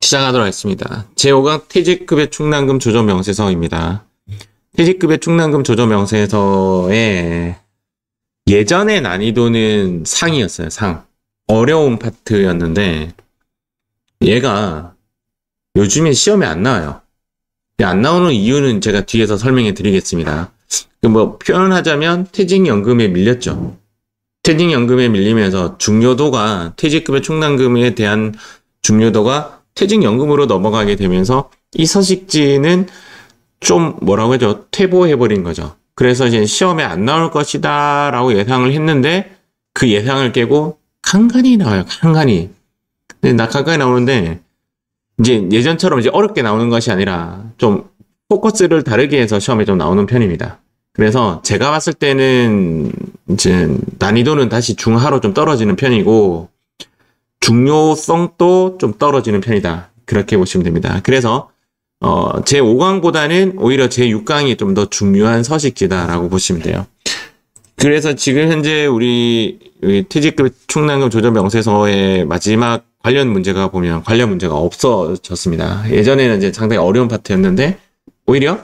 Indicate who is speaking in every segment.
Speaker 1: 시작하도록 하겠습니다. 제5강 퇴직급여 충당금 조정 명세서입니다. 퇴직급여 충당금 조정 명세서의 예전의 난이도는 상이었어요. 상. 어려운 파트였는데 얘가 요즘에 시험에 안 나와요. 안 나오는 이유는 제가 뒤에서 설명해 드리겠습니다. 뭐 표현하자면 퇴직연금에 밀렸죠. 퇴직연금에 밀리면서 중요도가 퇴직급여 충당금에 대한 중요도가 퇴직연금으로 넘어가게 되면서 이 서식지는 좀 뭐라고 하죠? 퇴보해버린 거죠. 그래서 이제 시험에 안 나올 것이다 라고 예상을 했는데 그 예상을 깨고 간간히 나와요. 간간히. 근데 간간히 나오는데 이제 예전처럼 이제 어렵게 나오는 것이 아니라 좀 포커스를 다르게 해서 시험에 좀 나오는 편입니다. 그래서 제가 봤을 때는 이제 난이도는 다시 중하로 좀 떨어지는 편이고 중요성도 좀 떨어지는 편이다. 그렇게 보시면 됩니다. 그래서 제5강보다는 오히려 제6강이 좀 더 중요한 서식지다라고 보시면 돼요. 그래서 지금 현재 우리 퇴직급 충당금 조정 명세서의 마지막 관련 문제가 보면 관련 문제가 없어졌습니다. 예전에는 이제 상당히 어려운 파트였는데 오히려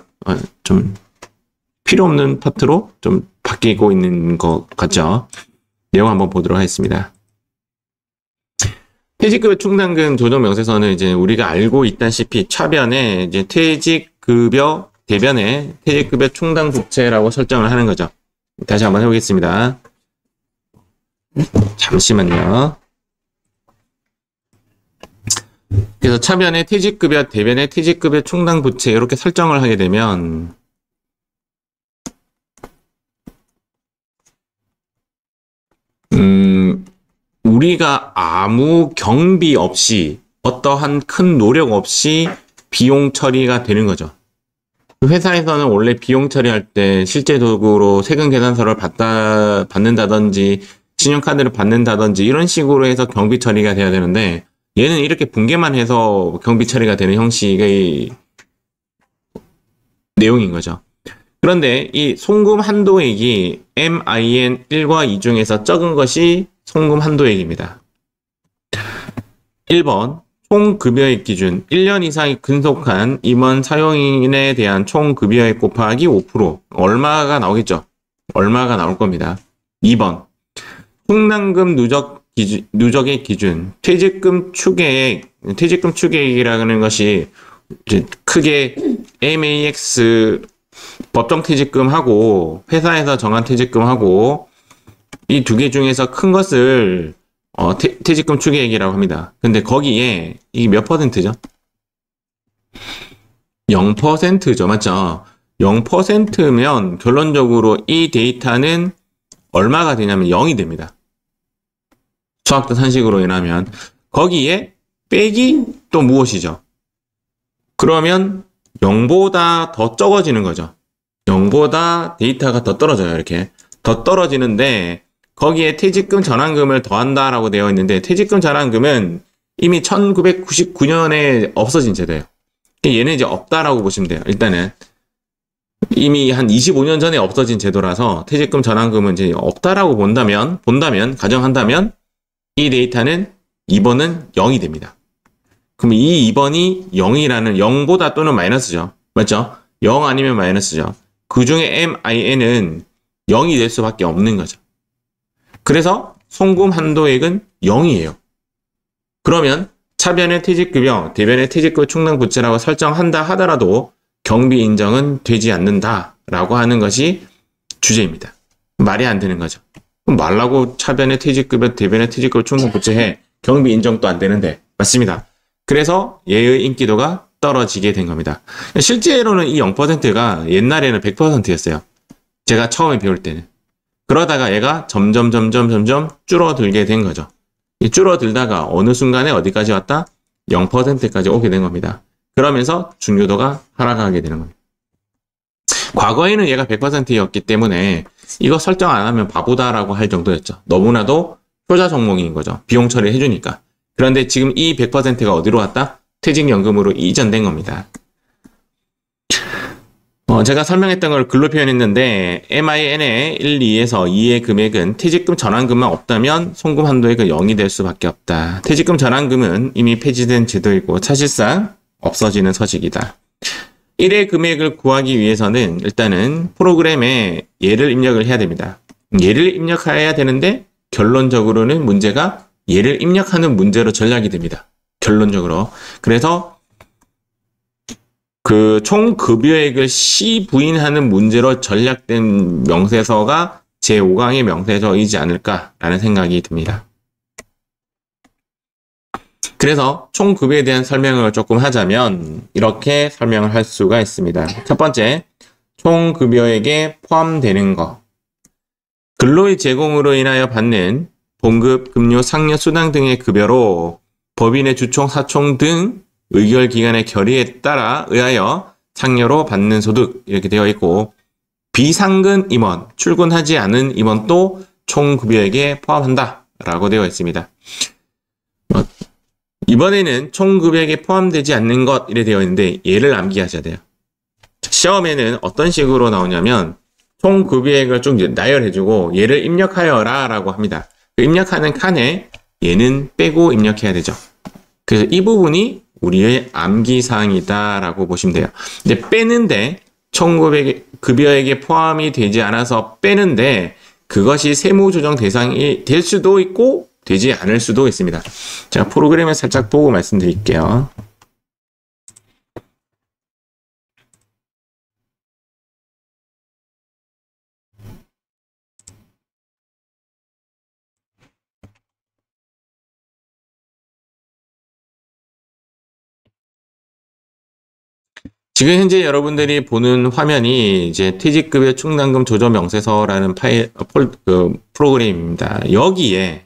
Speaker 1: 좀 필요 없는 파트로 좀 바뀌고 있는 것 같죠. 내용 한번 보도록 하겠습니다. 퇴직급여 충당금 조정 명세서는 이제 우리가 알고 있다시피 차변에 이제 퇴직급여 대변에 퇴직급여 충당 부채라고 설정을 하는 거죠. 다시 한번 해보겠습니다. 잠시만요. 그래서 차변에 퇴직급여 대변에 퇴직급여 충당 부채 이렇게 설정을 하게 되면 우리가 아무 경비 없이 어떠한 큰 노력 없이 비용 처리가 되는 거죠. 회사에서는 원래 비용 처리할 때 실제적으로 세금 계산서를 받는다든지 신용카드를 받는다든지 이런 식으로 해서 경비 처리가 돼야 되는데 얘는 이렇게 분개만 해서 경비 처리가 되는 형식의 내용인 거죠. 그런데 이 송금 한도액이 MIN 1과 2 중에서 적은 것이 송금 한도액입니다. 1번 총급여액 기준 1년 이상이 근속한 임원 사용인에 대한 총급여액 곱하기 5% 얼마가 나오겠죠? 얼마가 나올 겁니다. 2번 충당금 누적액 기준 퇴직금 추계액이라는 것이 크게 MAX 법정 퇴직금하고 회사에서 정한 퇴직금하고 이 두 개 중에서 큰 것을 퇴직금 추계액이라고 합니다. 근데 거기에 이게 몇 퍼센트죠? 0%죠. 맞죠? 0%면 결론적으로 이 데이터는 얼마가 되냐면 0이 됩니다. 수학적 산식으로 인하면 거기에 빼기 또 무엇이죠? 그러면 0보다 더 적어지는 거죠. 0보다 데이터가 더 떨어져요. 이렇게 더 떨어지는데 거기에 퇴직금 전환금을 더한다라고 되어 있는데 퇴직금 전환금은 이미 1999년에 없어진 제도예요. 얘는 이제 없다라고 보시면 돼요. 일단은 이미 한 25년 전에 없어진 제도라서 퇴직금 전환금은 이제 없다라고 가정한다면 이 데이터는 2번은 0이 됩니다. 그럼 이 2번이 0이라는 0보다 또는 마이너스죠. 맞죠? 0 아니면 마이너스죠. 그 중에 MIN은 0이 될 수밖에 없는 거죠. 그래서 송금 한도액은 0이에요. 그러면 차변의 퇴직급여, 대변의 퇴직급여 충당 부채라고 설정한다 하더라도 경비 인정은 되지 않는다라고 하는 것이 주제입니다. 말이 안 되는 거죠. 그럼 말라고 차변의 퇴직급여, 대변의 퇴직급여 충당 부채해 경비 인정도 안 되는데 맞습니다. 그래서 얘의 인기도가 떨어지게 된 겁니다. 실제로는 이 0%가 옛날에는 100%였어요. 제가 처음에 배울 때는. 그러다가 얘가 점점 줄어들게 된 거죠. 이 줄어들다가 어느 순간에 어디까지 왔다? 0%까지 오게 된 겁니다. 그러면서 중요도가 하락하게 되는 겁니다. 과거에는 얘가 100%였기 때문에 이거 설정 안 하면 바보다라고 할 정도였죠. 너무나도 효자 종목인 거죠. 비용 처리 해주니까. 그런데 지금 이 100%가 어디로 왔다? 퇴직연금으로 이전된 겁니다. 제가 설명했던 걸 글로 표현했는데 MIN의 1, 2에서 2의 금액은 퇴직금 전환금만 없다면 송금 한도액은 0이 될 수밖에 없다. 퇴직금 전환금은 이미 폐지된 제도이고 사실상 없어지는 서식이다. 1의 금액을 구하기 위해서는 일단은 프로그램에 얘를 입력을 해야 됩니다. 얘를 입력해야 되는데 결론적으로는 문제가 얘를 입력하는 문제로 전략이 됩니다. 결론적으로. 그래서 그 총 급여액을 C 부인하는 문제로 전략된 명세서가 제5강의 명세서이지 않을까라는 생각이 듭니다. 그래서 총 급여에 대한 설명을 조금 하자면 이렇게 설명을 할 수가 있습니다. 첫 번째, 총 급여액에 포함되는 것. 근로의 제공으로 인하여 받는 봉급, 급료, 상여, 수당 등의 급여로 법인의 주총, 사총 등 의결기관의 결의에 따라 의하여 상여로 받는 소득 이렇게 되어 있고 비상근 임원, 출근하지 않은 임원도 총급여액에 포함한다 라고 되어 있습니다. 이번에는 총급여액에 포함되지 않는 것 이래 되어 있는데 얘를 암기하셔야 돼요. 시험에는 어떤 식으로 나오냐면 총급여액을 좀 나열해주고 얘를 입력하여라 라고 합니다. 그 입력하는 칸에 얘는 빼고 입력해야 되죠. 그래서 이 부분이 우리의 암기사항이다 라고 보시면 돼요. 근데 빼는데 총급여액에 포함이 되지 않아서 빼는데 그것이 세무조정 대상이 될 수도 있고 되지 않을 수도 있습니다. 제가 프로그램을 살짝 보고 말씀드릴게요. 지금 현재 여러분들이 보는 화면이 이제 퇴직급여 충당금 조정 명세서라는 프로그램입니다. 여기에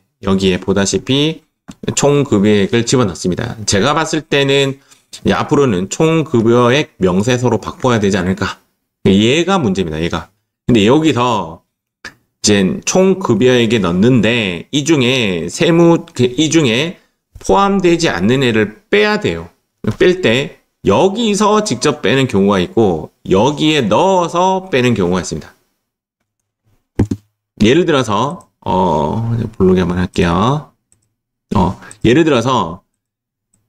Speaker 1: 보다시피 총급여액을 집어넣습니다. 제가 봤을 때는 앞으로는 총급여액 명세서로 바꿔야 되지 않을까. 얘가 문제입니다. 얘가. 근데 여기서 이제 총급여액에 넣는데 이 중에 포함되지 않는 애를 빼야 돼요. 뺄 때 여기서 직접 빼는 경우가 있고 여기에 넣어서 빼는 경우가 있습니다. 예를 들어서 블록에 한번 할게요. 예를 들어서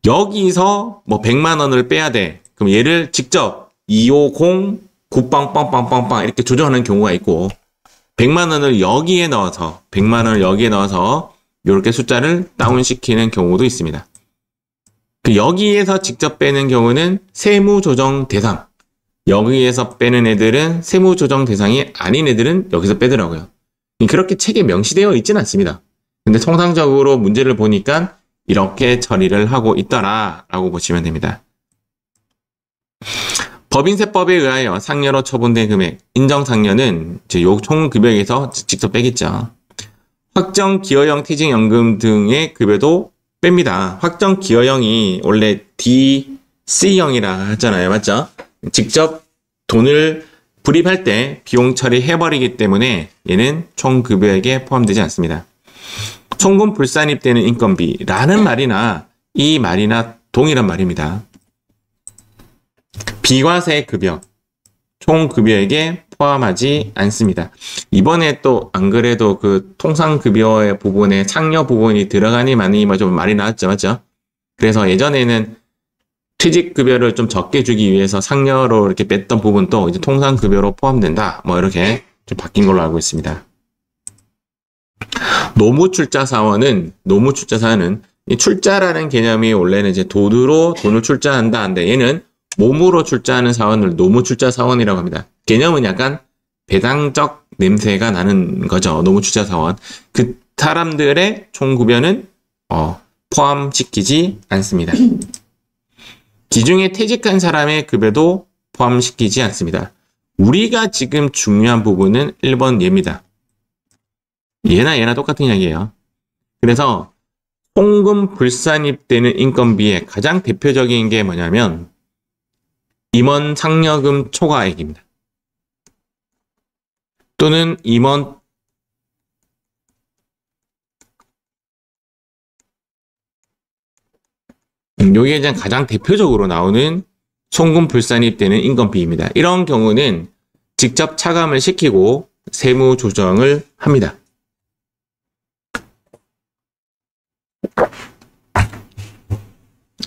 Speaker 1: 여기서 뭐 100만 원을 빼야 돼. 그럼 얘를 직접 250 9빵빵빵빵빵 이렇게 조정하는 경우가 있고 100만 원을 여기에 넣어서 이렇게 숫자를 다운시키는 경우도 있습니다. 여기에서 직접 빼는 경우는 세무조정 대상, 여기에서 빼는 애들은 세무조정 대상이 아닌 애들은 여기서 빼더라고요. 그렇게 책에 명시되어 있지는 않습니다. 근데 통상적으로 문제를 보니까 이렇게 처리를 하고 있더라라고 보시면 됩니다. 법인세법에 의하여 상여로 처분된 금액, 인정상여는 이제 요 총급여액에서 직접 빼겠죠. 확정 기여형 퇴직연금 등의 급여도 뺍니다. 확정 기여형이 원래 DC형이라 하잖아요. 맞죠? 직접 돈을 불입할 때 비용 처리해버리기 때문에 얘는 총급여액에 포함되지 않습니다. 총금 불산입되는 인건비라는 말이나 이 말이나 동일한 말입니다. 비과세 급여, 총급여액에 포함하지 않습니다. 이번에 또 안 그래도 그 통상급여의 부분에 상여 부분이 들어가니 마니 뭐 좀 말이 나왔죠, 맞죠? 그래서 예전에는 퇴직급여를 좀 적게 주기 위해서 상여로 이렇게 뺐던 부분도 이제 통상급여로 포함된다. 뭐 이렇게 좀 바뀐 걸로 알고 있습니다. 노무출자사원은 이 출자라는 개념이 원래는 이제 돈으로 돈을 출자한다 한데 얘는 몸으로 출자하는 사원을 노무출자사원이라고 합니다. 개념은 약간 배당적 냄새가 나는 거죠. 노무출자사원. 그 사람들의 총급여는 포함시키지 않습니다. 기중에 퇴직한 사람의 급여도 포함시키지 않습니다. 우리가 지금 중요한 부분은 1번 얘입니다. 얘나 똑같은 이야기예요. 그래서 송금 불산입되는 인건비의 가장 대표적인 게 뭐냐면 임원 상여금 초과액입니다. 또는 임원 요게 가장 대표적으로 나오는 송금 불산입 되는 인건비입니다. 이런 경우는 직접 차감을 시키고 세무 조정을 합니다.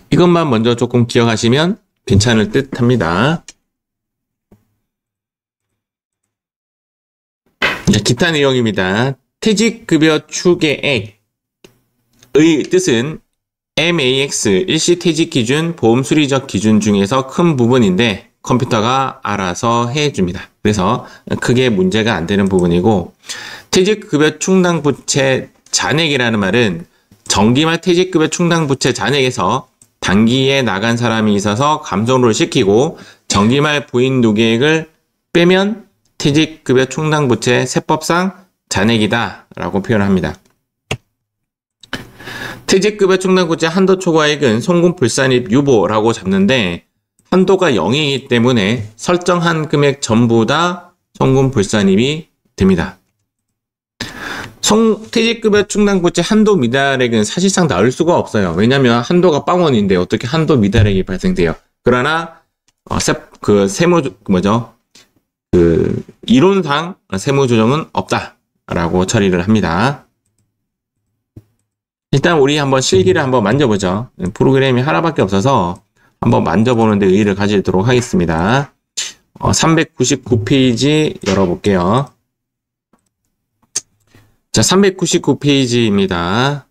Speaker 1: 이것만 먼저 조금 기억하시면 괜찮을 듯 합니다. 기타 내용입니다. 퇴직급여 추계액의 뜻은 MAX 일시퇴직기준 보험수리적 기준 중에서 큰 부분인데 컴퓨터가 알아서 해줍니다. 그래서 크게 문제가 안 되는 부분이고, 퇴직급여 충당부채 잔액이라는 말은 정기말 퇴직급여 충당부채 잔액에서 단기에 나간 사람이 있어서 감소를 시키고 정기말 부인 누계액을 빼면 퇴직급여 충당부채 세법상 잔액이다 라고 표현합니다. 퇴직급여 충당부채 한도 초과액은 송금 불산입 유보라고 잡는데 한도가 0이기 때문에 설정한 금액 전부 다 송금 불산입이 됩니다. 퇴직급여 충당부채 한도 미달액은 사실상 나올 수가 없어요. 왜냐하면 한도가 빵원인데 어떻게 한도 미달액이 발생돼요. 그러나 이론상 세무조정은 없다라고 처리를 합니다. 일단 우리 한번 실기를 한번 만져보죠. 프로그램이 하나밖에 없어서 한번 만져보는 데 의의를 가지도록 하겠습니다. 399페이지 열어볼게요. 자, 399페이지입니다.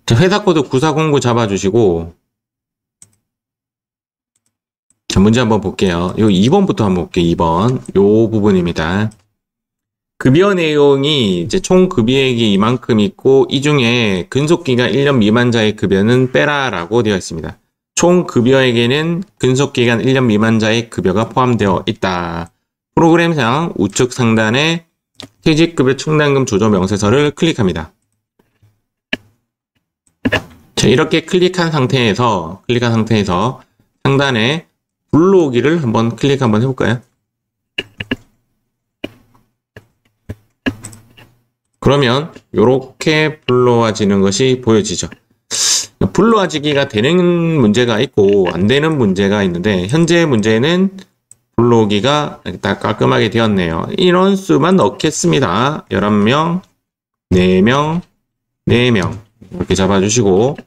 Speaker 1: 자, 회사코드 9409 잡아주시고, 자, 문제 한번 볼게요. 요 2번부터 한번 볼게요. 2번. 요 부분입니다. 급여 내용이 이제 총 급여액이 이만큼 있고, 이 중에 근속기간 1년 미만자의 급여는 빼라라고 되어 있습니다. 총 급여액에는 근속기간 1년 미만자의 급여가 포함되어 있다. 프로그램상 우측 상단에 퇴직급여 충당금 조정 명세서를 클릭합니다. 자, 이렇게 클릭한 상태에서 상단에 불러오기를 한번 클릭 한번 해볼까요? 그러면 이렇게 불러와지는 것이 보여지죠. 불러와지기가 되는 문제가 있고 안 되는 문제가 있는데, 현재 문제는 불러오기가 딱 깔끔하게 되었네요. 인원수만 넣겠습니다. 11명, 4명, 4명 이렇게 잡아주시고,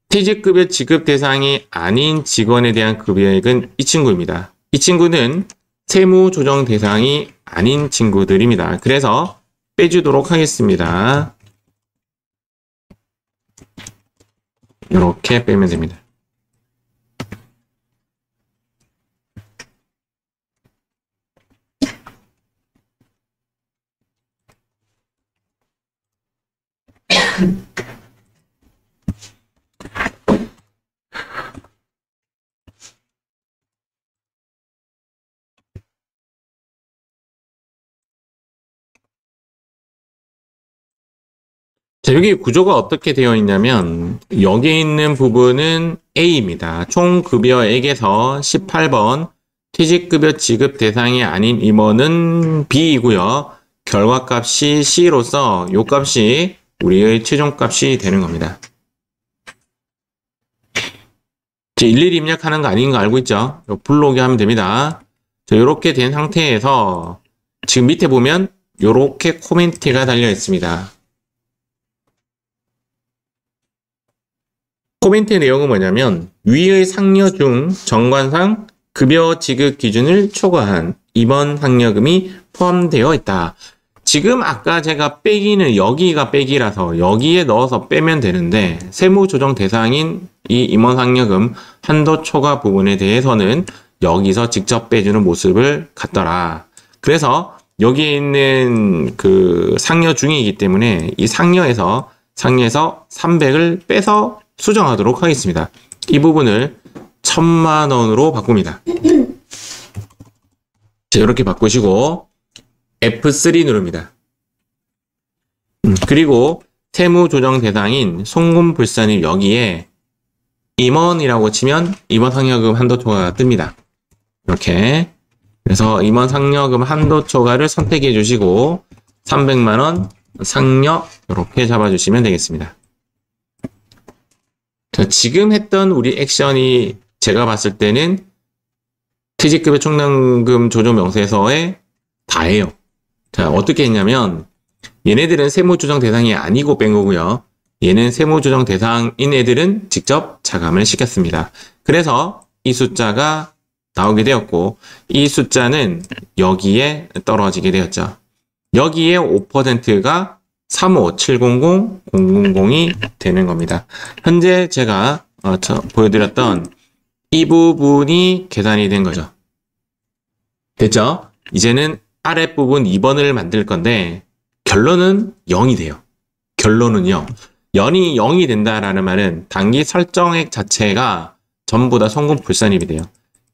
Speaker 1: 퇴직급여 지급 대상이 아닌 직원에 대한 급여액은 이 친구입니다. 이 친구는 세무조정 대상이 아닌 친구들입니다. 그래서 빼주도록 하겠습니다. 이렇게 빼면 됩니다. 자, 여기 구조가 어떻게 되어 있냐면, 여기 있는 부분은 A입니다. 총 급여액에서 18번 퇴직급여 지급 대상이 아닌 임원은 B이고요. 결과값이 C로서 이 값이 우리의 최종값이 되는 겁니다. 일일이 입력하는 거 아닌 거 알고 있죠? 불러오게 하면 됩니다. 자, 이렇게 된 상태에서 지금 밑에 보면 이렇게 코멘트가 달려 있습니다. 코멘트 내용은 뭐냐면, 위의 상여 중 정관상 급여 지급 기준을 초과한 임원 상여금이 포함되어 있다. 지금 아까 제가 빼기는 여기가 빼기라서 여기에 넣어서 빼면 되는데, 세무조정 대상인 이 임원 상여금 한도 초과 부분에 대해서는 여기서 직접 빼주는 모습을 갖더라. 그래서 여기에 있는 그 상여 중이기 때문에 이 상여에서 300을 빼서 수정하도록 하겠습니다. 이 부분을 1000만 원으로 바꿉니다. 자, 이렇게 바꾸시고 F3 누릅니다. 그리고 세무조정 대상인 송금 불산입 여기에 임원이라고 치면 임원 상여금 한도 초과가 뜹니다. 이렇게. 그래서 임원 상여금 한도 초과를 선택해 주시고 300만 원 상여 이렇게 잡아주시면 되겠습니다. 자, 지금 했던 우리 액션이 제가 봤을 때는 퇴직급여 충당금 조정 명세서에 다예요. 자, 어떻게 했냐면 얘네들은 세무조정 대상이 아니고 뺀 거고요. 얘는 세무조정 대상인 애들은 직접 차감을 시켰습니다. 그래서 이 숫자가 나오게 되었고 이 숫자는 여기에 떨어지게 되었죠. 여기에 5%가 35700-000이 되는 겁니다. 현재 제가 보여드렸던 이 부분이 계산이 된 거죠. 됐죠? 이제는 아랫부분 2번을 만들 건데 결론은 0이 돼요. 결론은요. 0이 된다라는 말은 단기 설정액 자체가 전부 다 송금불산입이 돼요.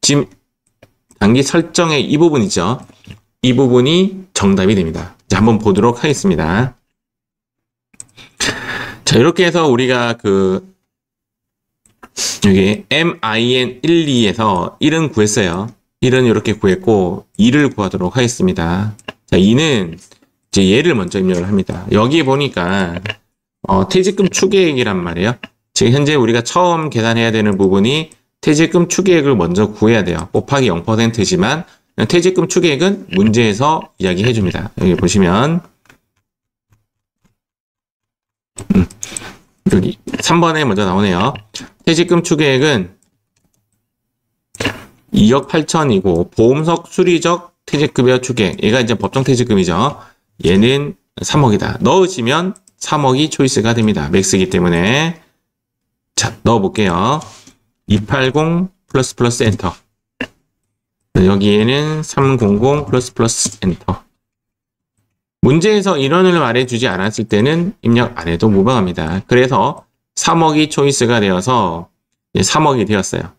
Speaker 1: 지금 단기 설정액 이 부분이죠. 이 부분이 정답이 됩니다. 자, 한번 보도록 하겠습니다. 자, 이렇게 해서 우리가 여기 MIN12에서 1은 구했어요. 1은 이렇게 구했고 2를 구하도록 하겠습니다. 자, 2는 이제 얘를 먼저 입력을 합니다. 여기 보니까 퇴직금 추계액이란 말이에요. 지금 현재 우리가 처음 계산해야 되는 부분이 퇴직금 추계액을 먼저 구해야 돼요. 곱하기 0%지만 퇴직금 추계액은 문제에서 이야기해 줍니다. 여기 보시면 여기 3번에 먼저 나오네요. 퇴직금 추계액은 2억 8천이고 보험석 수리적 퇴직급여 추계액 얘가 이제 법정 퇴직금이죠. 얘는 3억이다. 넣으시면 3억이 초이스가 됩니다. 맥스이기 때문에 자 넣어볼게요. 280 플러스 엔터. 여기에는 300 플러스 엔터. 문제에서 인원을 말해주지 않았을 때는 입력 안 해도 무방합니다. 그래서 3억이 초이스가 되어서 3억이 되었어요.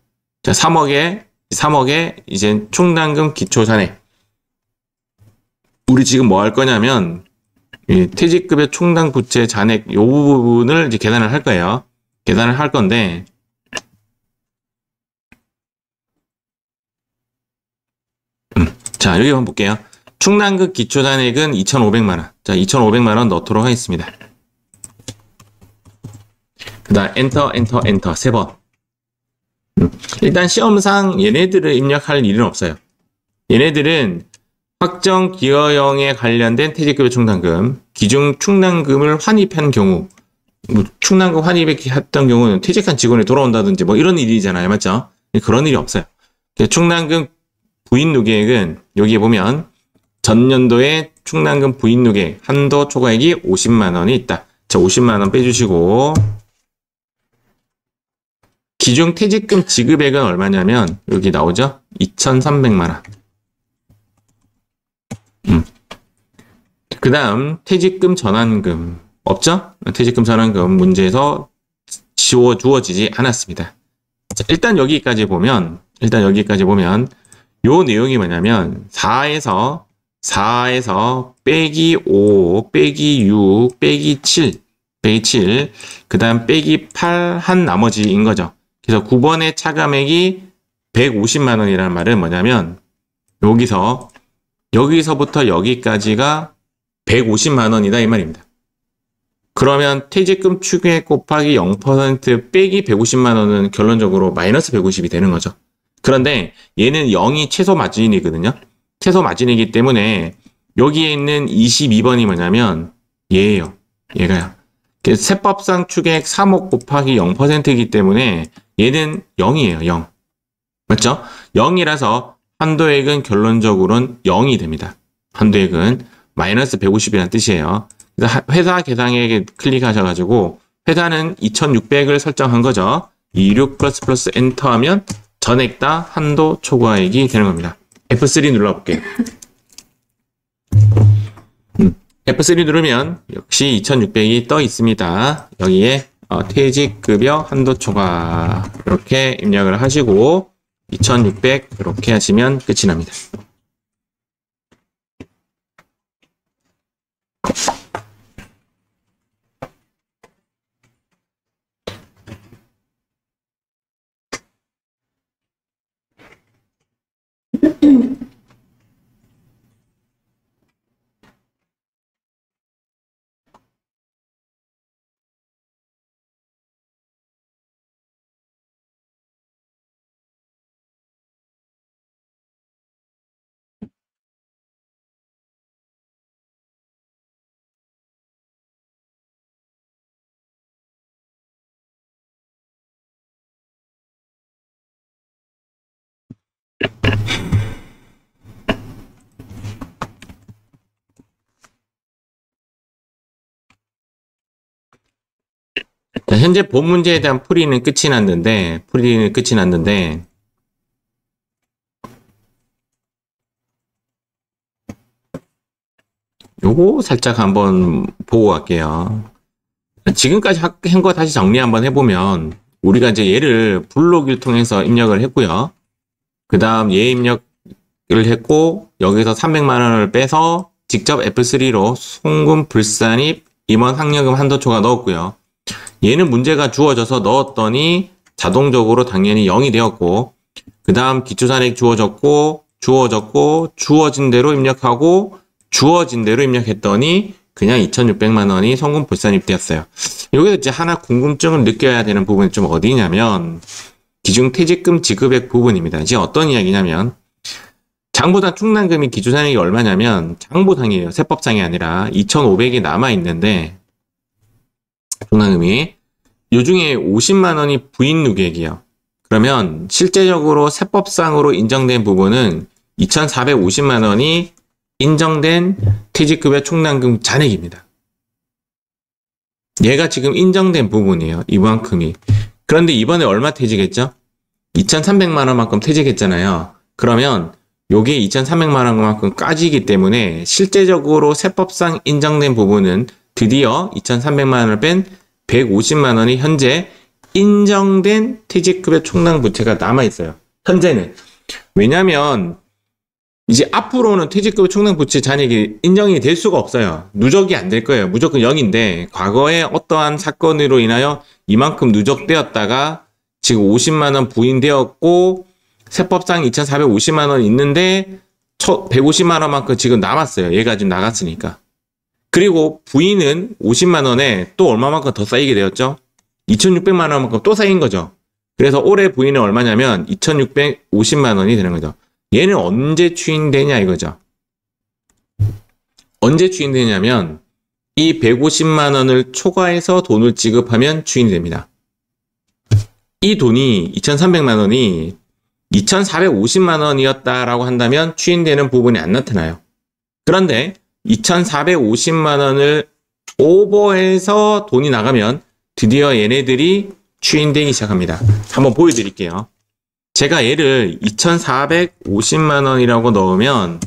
Speaker 1: 자, 3억에 이제 충당금 기초잔액. 우리 지금 뭐 할 거냐면 퇴직급여 충당 부채 잔액 요 부분을 이제 계산을 할 거예요. 계산을 할 건데 자, 여기 한번 볼게요. 충당금 기초잔액은 2,500만원. 자, 2,500만원 넣도록 하겠습니다. 그 다음 엔터 3번. 일단 시험상 얘네들을 입력할 일은 없어요. 얘네들은 확정 기여형에 관련된 퇴직급여 충당금, 기중 충당금을 환입한 경우, 충당금 환입했던 경우는 퇴직한 직원이 돌아온다든지 뭐 이런 일이잖아요. 맞죠? 그런 일이 없어요. 충당금 부인 누계액은 여기에 보면 전년도에 충당금 부인 누계액 한도 초과액이 50만원이 있다. 자, 50만원 빼주시고 기중 퇴직금 지급액은 얼마냐면 여기 나오죠? 2,300만원. 그 다음 퇴직금 전환금 없죠? 퇴직금 전환금 문제에서 주어지지 않았습니다. 자, 일단 여기까지 보면 요 내용이 뭐냐면 4에서 빼기 5 빼기 6 빼기 7 그 다음 빼기 8 한 나머지인 거죠. 그래서 9번의 차감액이 150만원이라는 말은 뭐냐면 여기서부터 여기까지가 150만원이다 이 말입니다. 그러면 퇴직금 추계액 곱하기 0% 빼기 150만원은 결론적으로 마이너스 150이 되는 거죠. 그런데 얘는 0이 최소 마진이거든요. 최소 마진이기 때문에 여기에 있는 22번이 뭐냐면 얘예요. 얘가요. 세법상 추계액 3억 곱하기 0%이기 때문에 얘는 0이에요. 0. 맞죠? 0이라서 한도액은 결론적으로는 0이 됩니다. 한도액은 마이너스 150이라는 뜻이에요. 그래서 회사 계산액에 클릭하셔가지고 회사는 2,600을 설정한 거죠. 26 플러스 엔터 하면 전액 다 한도 초과액이 되는 겁니다. F3 눌러볼게요. F3 누르면 역시 2,600이 떠 있습니다. 여기에 퇴직급여 한도 초과 이렇게 입력을 하시고 2,600 이렇게 하시면 끝이 납니다. 자, 현재 본 문제에 대한 풀이는 끝이 났는데, 요거 살짝 한번 보고 갈게요. 지금까지 한 거 다시 정리 한번 해보면, 우리가 이제 얘를 블록을 통해서 입력을 했고요. 그 다음 얘 입력을 했고, 여기서 300만 원을 빼서 직접 F3로 송금 불산입 임원 상여금 한도 초과 넣었고요. 얘는 문제가 주어져서 넣었더니 자동적으로 당연히 0이 되었고, 그 다음 기초잔액 주어졌고, 주어진 대로 입력하고, 주어진 대로 입력했더니 그냥 2,600만 원이 송금 불산입 되었어요. 여기서 이제 하나 궁금증을 느껴야 되는 부분이 좀 어디냐면, 기준 퇴직금 지급액 부분입니다. 이제 어떤 이야기냐면, 장부당 충당금이 기초잔액이 얼마냐면, 장부당이에요. 세법상이 아니라 2,500이 남아있는데, 충당금이 요 중에 50만 원이 부인 누계액이에요. 그러면 실제적으로 세법상으로 인정된 부분은 2,450만 원이 인정된 퇴직급여 충당금 잔액입니다. 얘가 지금 인정된 부분이에요. 이만큼이. 그런데 이번에 얼마 퇴직했죠? 2,300만 원만큼 퇴직했잖아요. 그러면 요게 2,300만 원만큼 까지기 때문에 실제적으로 세법상 인정된 부분은 드디어 2,300만 원을 뺀 150만 원이 현재 인정된 퇴직급여 충당 부채가 남아있어요. 현재는. 왜냐면 이제 앞으로는 퇴직급여 충당 부채 잔액이 인정이 될 수가 없어요. 누적이 안 될 거예요. 무조건 0인데 과거에 어떠한 사건으로 인하여 이만큼 누적되었다가 지금 50만 원 부인되었고 세법상 2,450만 원 있는데 150만 원만큼 지금 남았어요. 얘가 지금 나갔으니까. 그리고 부인은 50만 원에 또 얼마만큼 더 쌓이게 되었죠? 2,600만 원만큼 또 쌓인 거죠. 그래서 올해 부인은 얼마냐면 2,650만 원이 되는 거죠. 얘는 언제 추인되냐 이거죠. 언제 추인되냐면 이 150만 원을 초과해서 돈을 지급하면 추인이 됩니다. 이 돈이 2,300만 원이 2,450만 원이었다라고 한다면 추인되는 부분이 안 나타나요. 그런데 2,450만 원을 오버해서 돈이 나가면 드디어 얘네들이 추인되기 시작합니다. 한번 보여드릴게요. 제가 얘를 2,450만 원이라고 넣으면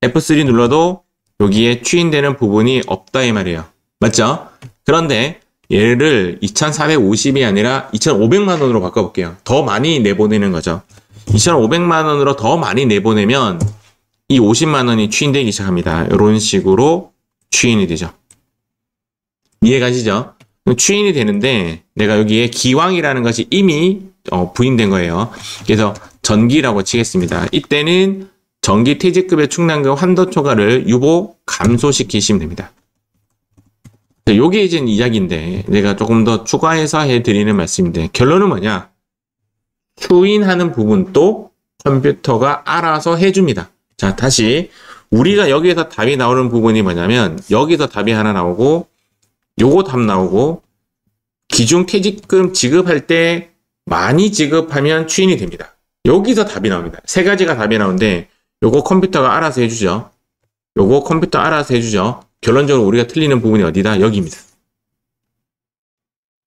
Speaker 1: F3 눌러도 여기에 추인되는 부분이 없다 이 말이에요. 맞죠? 그런데 얘를 2,450이 아니라 2,500만 원으로 바꿔볼게요. 더 많이 내보내는 거죠. 2,500만 원으로 더 많이 내보내면 이 50만 원이 추인되기 시작합니다. 이런 식으로 추인이 되죠. 이해가시죠? 추인이 되는데 내가 여기에 기왕이라는 것이 이미 부인된 거예요. 그래서 전기라고 치겠습니다. 이때는 전기 퇴직급여 충당금 한도 초과를 유보 감소시키시면 됩니다. 요게 이제 이야기인데 내가 조금 더 추가해서 해드리는 말씀인데 결론은 뭐냐? 추인하는 부분도 컴퓨터가 알아서 해줍니다. 자, 다시 우리가 여기에서 답이 나오는 부분이 뭐냐면 여기서 답이 하나 나오고 요거 답 나오고 기준 퇴직금 지급할 때 많이 지급하면 추인이 됩니다. 여기서 답이 나옵니다. 세 가지가 답이 나오는데 요거 컴퓨터가 알아서 해주죠. 요거 컴퓨터 알아서 해주죠. 결론적으로 우리가 틀리는 부분이 어디다? 여기입니다.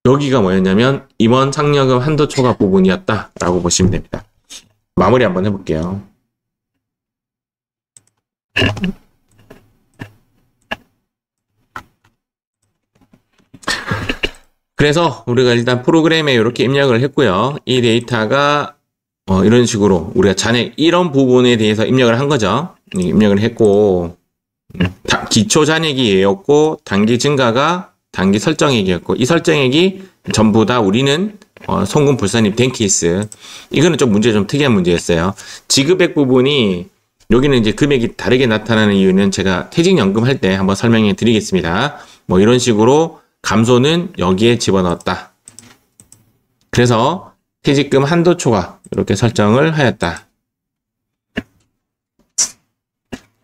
Speaker 1: 여기가 뭐였냐면 임원 상여금 한도 초과 부분이었다라고 보시면 됩니다. 마무리 한번 해볼게요. 그래서 우리가 일단 프로그램에 이렇게 입력을 했고요. 이 데이터가 이런 식으로 우리가 잔액 이런 부분에 대해서 입력을 한 거죠. 입력을 했고 기초 잔액이 얘였고 단기 증가가 단기 설정액이었고 이 설정액이 전부 다 우리는 송금 불산입 된 케이스. 이거는 좀 문제 좀 특이한 문제였어요. 지급액 부분이 여기는 이제 금액이 다르게 나타나는 이유는 제가 퇴직연금 할 때 한번 설명해 드리겠습니다. 뭐 이런 식으로 감소는 여기에 집어넣었다. 그래서 퇴직금 한도 초과 이렇게 설정을 하였다.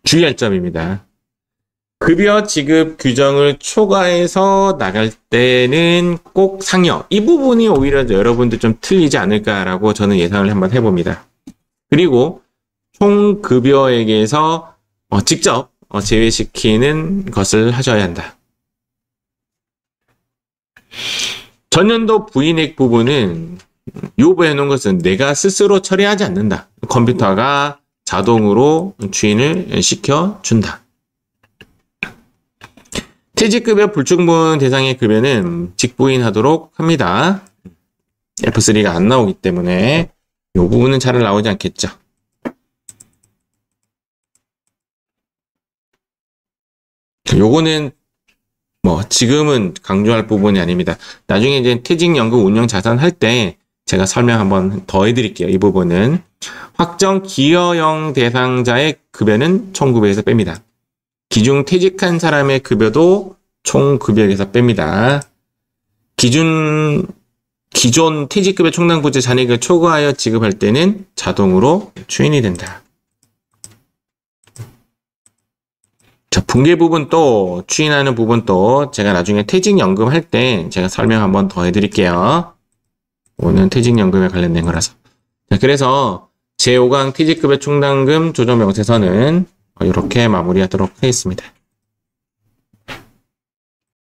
Speaker 1: 주의할 점입니다. 급여 지급 규정을 초과해서 나갈 때는 꼭 상여. 이 부분이 오히려 여러분들 좀 틀리지 않을까라고 저는 예상을 한번 해봅니다. 그리고 총 급여액에서 직접 제외시키는 것을 하셔야 한다. 전년도 부인액 부분은 요구해 놓은 것은 내가 스스로 처리하지 않는다. 컴퓨터가 자동으로 주인을 시켜준다. 퇴직급여 불충분 대상의 급여는 직부인하도록 합니다. F3가 안 나오기 때문에 이 부분은 잘 나오지 않겠죠. 요거는 뭐 지금은 강조할 부분이 아닙니다. 나중에 이제 퇴직연금 운영 자산 할 때 제가 설명 한번 더 해드릴게요. 이 부분은 확정 기여형 대상자의 급여는 총급여에서 뺍니다. 기중 퇴직한 사람의 급여도 총급여에서 뺍니다. 기존 퇴직급여 총납부제 잔액을 초과하여 지급할 때는 자동으로 추인이 된다. 자, 붕괴 부분 또 추인하는 부분 또 제가 나중에 퇴직연금 할 때 제가 설명 한번 더 해드릴게요. 오늘 퇴직연금에 관련된 거라서. 자, 그래서 제5강 퇴직급여 충당금 조정 명세서는 이렇게 마무리하도록 하겠습니다.